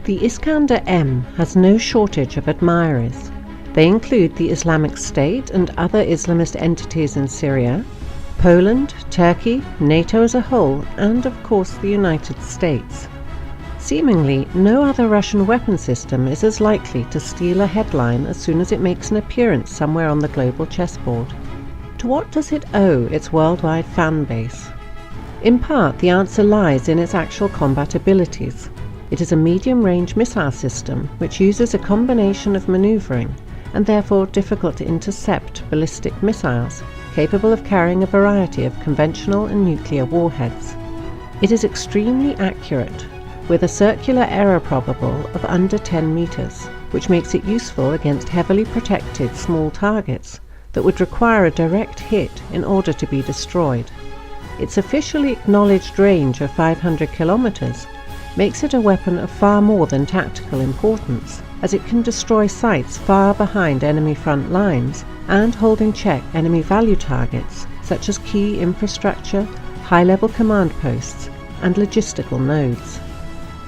The Iskander-M has no shortage of admirers. They include the Islamic State and other Islamist entities in Syria, Poland, Turkey, NATO as a whole, and of course the United States. Seemingly, no other Russian weapon system is as likely to steal a headline as soon as it makes an appearance somewhere on the global chessboard. To what does it owe its worldwide fan base? In part, the answer lies in its actual combat abilities. It is a medium-range missile system which uses a combination of maneuvering and therefore difficult to intercept ballistic missiles, capable of carrying a variety of conventional and nuclear warheads. It is extremely accurate, with a circular error probable of under 10 meters, which makes it useful against heavily protected small targets that would require a direct hit in order to be destroyed. Its officially acknowledged range of 500 kilometers makes it a weapon of far more than tactical importance, as it can destroy sites far behind enemy front lines and hold in check enemy value targets such as key infrastructure, high-level command posts, and logistical nodes.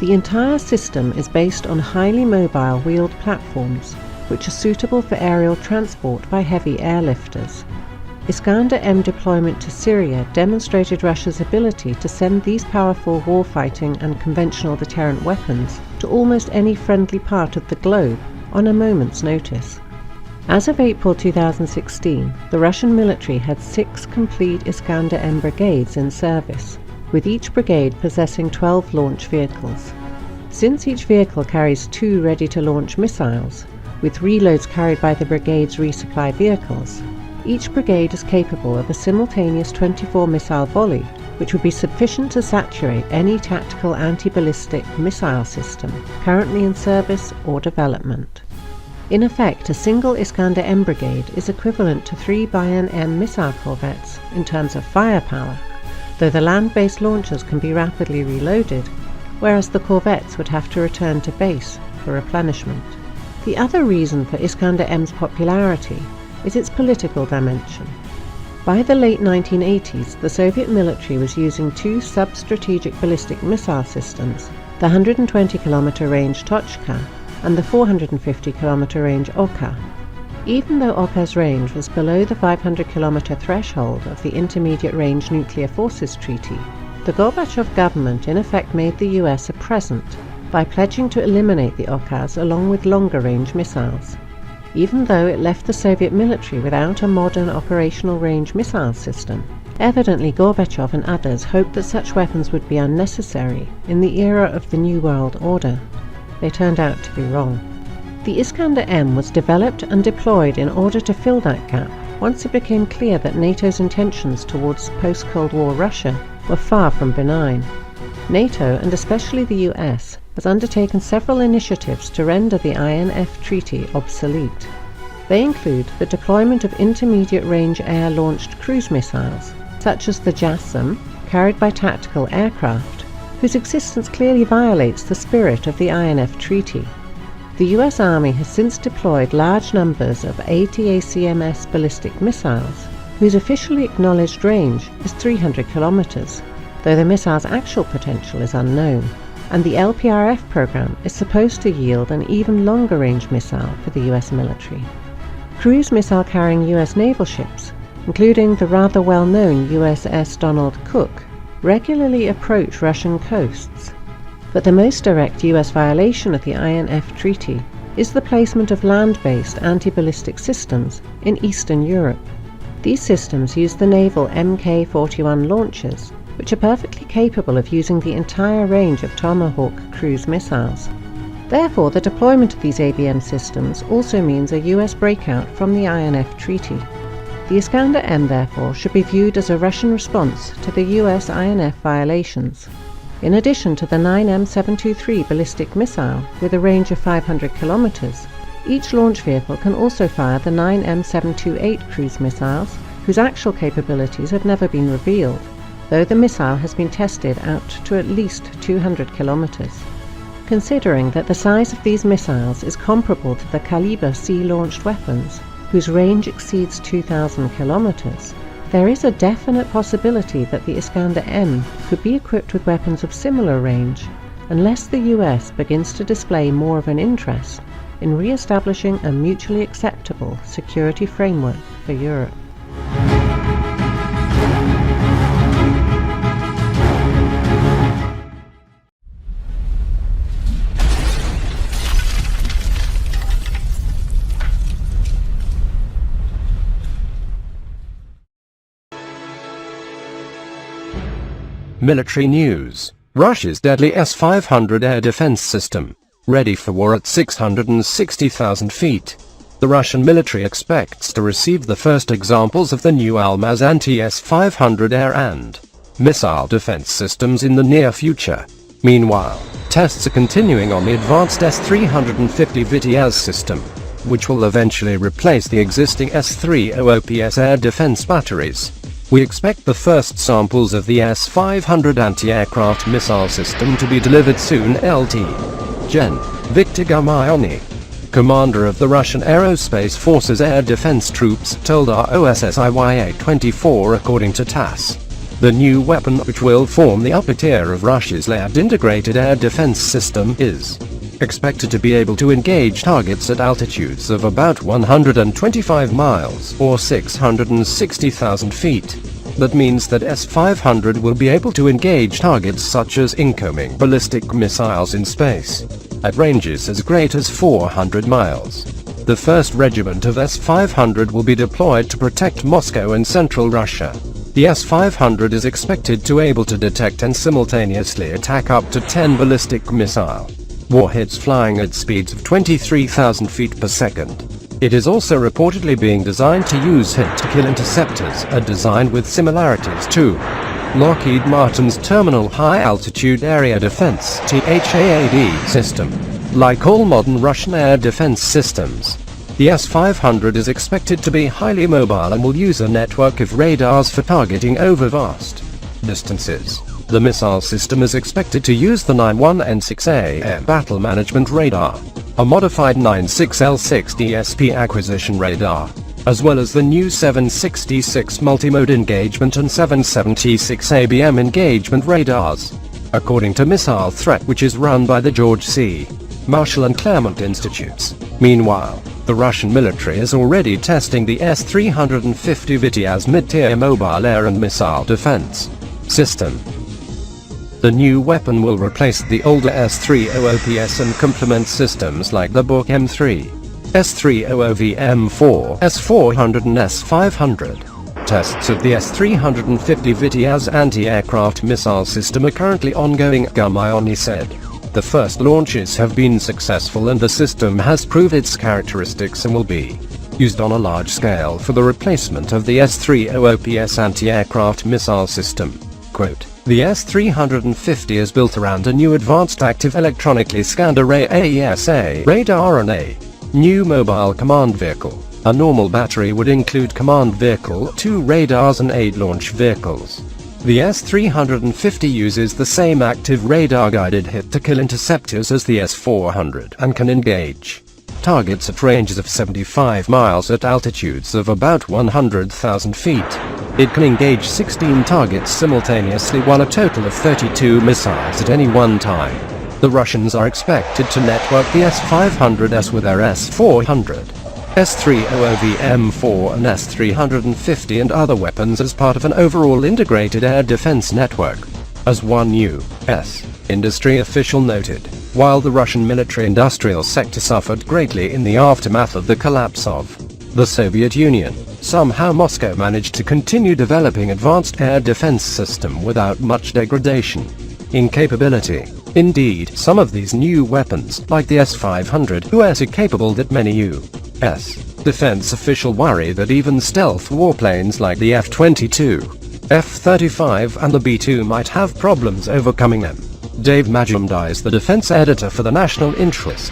The entire system is based on highly mobile wheeled platforms, which are suitable for aerial transport by heavy airlifters. Iskander-M deployment to Syria demonstrated Russia's ability to send these powerful warfighting and conventional deterrent weapons to almost any friendly part of the globe on a moment's notice. As of April 2016, the Russian military had 6 complete Iskander-M brigades in service, with each brigade possessing 12 launch vehicles. Since each vehicle carries 2 ready-to-launch missiles, with reloads carried by the brigade's resupply vehicles, each brigade is capable of a simultaneous 24-missile volley, which would be sufficient to saturate any tactical anti-ballistic missile system currently in service or development. In effect, a single Iskander-M brigade is equivalent to 3 Bayern-M missile corvettes in terms of firepower, though the land-based launchers can be rapidly reloaded, whereas the corvettes would have to return to base for replenishment. The other reason for Iskander-M's popularity is its political dimension. By the late 1980s, the Soviet military was using 2 sub-strategic ballistic missile systems, the 120-kilometer range Tochka and the 450-kilometer range Oka. Even though Oka's range was below the 500-kilometer threshold of the Intermediate Range Nuclear Forces Treaty, the Gorbachev government in effect made the US a present by pledging to eliminate the Okas along with longer-range missiles. Even though it left the Soviet military without a modern operational range missile system, evidently Gorbachev and others hoped that such weapons would be unnecessary in the era of the New World Order. They turned out to be wrong. The Iskander-M was developed and deployed in order to fill that gap once it became clear that NATO's intentions towards post-Cold War Russia were far from benign. NATO, and especially the US, has undertaken several initiatives to render the INF Treaty obsolete. They include the deployment of intermediate-range air-launched cruise missiles, such as the JASSM, carried by tactical aircraft, whose existence clearly violates the spirit of the INF Treaty. The US Army has since deployed large numbers of ATACMS ballistic missiles, whose officially acknowledged range is 300 kilometers, though the missile's actual potential is unknown, and the LPRF program is supposed to yield an even longer-range missile for the US military. Cruise missile-carrying US naval ships, including the rather well-known USS Donald Cook, regularly approach Russian coasts. But the most direct US violation of the INF Treaty is the placement of land-based anti-ballistic systems in Eastern Europe. These systems use the naval Mk-41 launchers, which are perfectly capable of using the entire range of Tomahawk cruise missiles. Therefore, the deployment of these ABM systems also means a US breakout from the INF Treaty. The Iskander-M, therefore, should be viewed as a Russian response to the US INF violations. In addition to the 9M723 ballistic missile with a range of 500 kilometers, each launch vehicle can also fire the 9M728 cruise missiles, whose actual capabilities have never been revealed, though the missile has been tested out to at least 200 kilometers. Considering that the size of these missiles is comparable to the Kaliber sea-launched weapons, whose range exceeds 2,000 kilometers, there is a definite possibility that the Iskander-M could be equipped with weapons of similar range, unless the US begins to display more of an interest in re-establishing a mutually acceptable security framework for Europe. Military news. Russia's deadly S-500 air defense system, ready for war at 660,000 feet. The Russian military expects to receive the first examples of the new Almaz anti-S-500 air and missile defense systems in the near future. Meanwhile, tests are continuing on the advanced S-350 VITIAS system, which will eventually replace the existing S-300PS air defense batteries. We expect the first samples of the S-500 anti-aircraft missile system to be delivered soon. Lt. Gen. Viktor Gurmayony, commander of the Russian Aerospace Forces Air Defense Troops, told ROSSIYA-24 according to TASS. The new weapon, which will form the upper tier of Russia's layered integrated air defense system, is expected to be able to engage targets at altitudes of about 125 miles or 660,000 feet. That means that S-500 will be able to engage targets such as incoming ballistic missiles in space at ranges as great as 400 miles. The first regiment of S-500 will be deployed to protect Moscow and central Russia. The S-500 is expected to be able to detect and simultaneously attack up to 10 ballistic missile warheads flying at speeds of 23,000 feet per second. It is also reportedly being designed to use hit-to-kill interceptors, a design with similarities to Lockheed Martin's Terminal High Altitude Area Defense (THAAD) system. Like all modern Russian air defense systems, the S-500 is expected to be highly mobile and will use a network of radars for targeting over vast distances. The missile system is expected to use the 91N6A Air Battle Management Radar, a modified 96L6 DSP acquisition radar, as well as the new 766 Multimode Engagement and 776 ABM Engagement radars, according to Missile Threat, which is run by the George C. Marshall and Claremont Institutes. Meanwhile, the Russian military is already testing the S-350 VITIAS mid-tier mobile air and missile defense system. The new weapon will replace the older S-300PS and complement systems like the Buk M3, S-300V M4, S-400 and S-500. Tests of the S-350 VITIAS anti-aircraft missile system are currently ongoing, Gurmayony said. The first launches have been successful and the system has proved its characteristics and will be used on a large scale for the replacement of the S-300PS anti-aircraft missile system. Quote, the S-350 is built around a new advanced active electronically scanned array AESA radar and a new mobile command vehicle. A normal battery would include command vehicle, 2 radars and 8 launch vehicles. The S-350 uses the same active radar-guided hit-to-kill interceptors as the S-400 and can engage targets at ranges of 75 miles at altitudes of about 100,000 feet. It can engage 16 targets simultaneously, while a total of 32 missiles at any one time. The Russians are expected to network the S-500S with their S-400, S-300V M4 and S-350 and other weapons as part of an overall integrated air defense network, as one U.S. industry official noted. While the Russian military-industrial sector suffered greatly in the aftermath of the collapse of the Soviet Union, somehow Moscow managed to continue developing advanced air defense system without much degradation in capability. Indeed, some of these new weapons, like the S-500, are so capable that many U.S. defense officials worry that even stealth warplanes like the F-22, F-35 and the B-2 might have problems overcoming them. Dave Majumdar is the defense editor for the National Interest.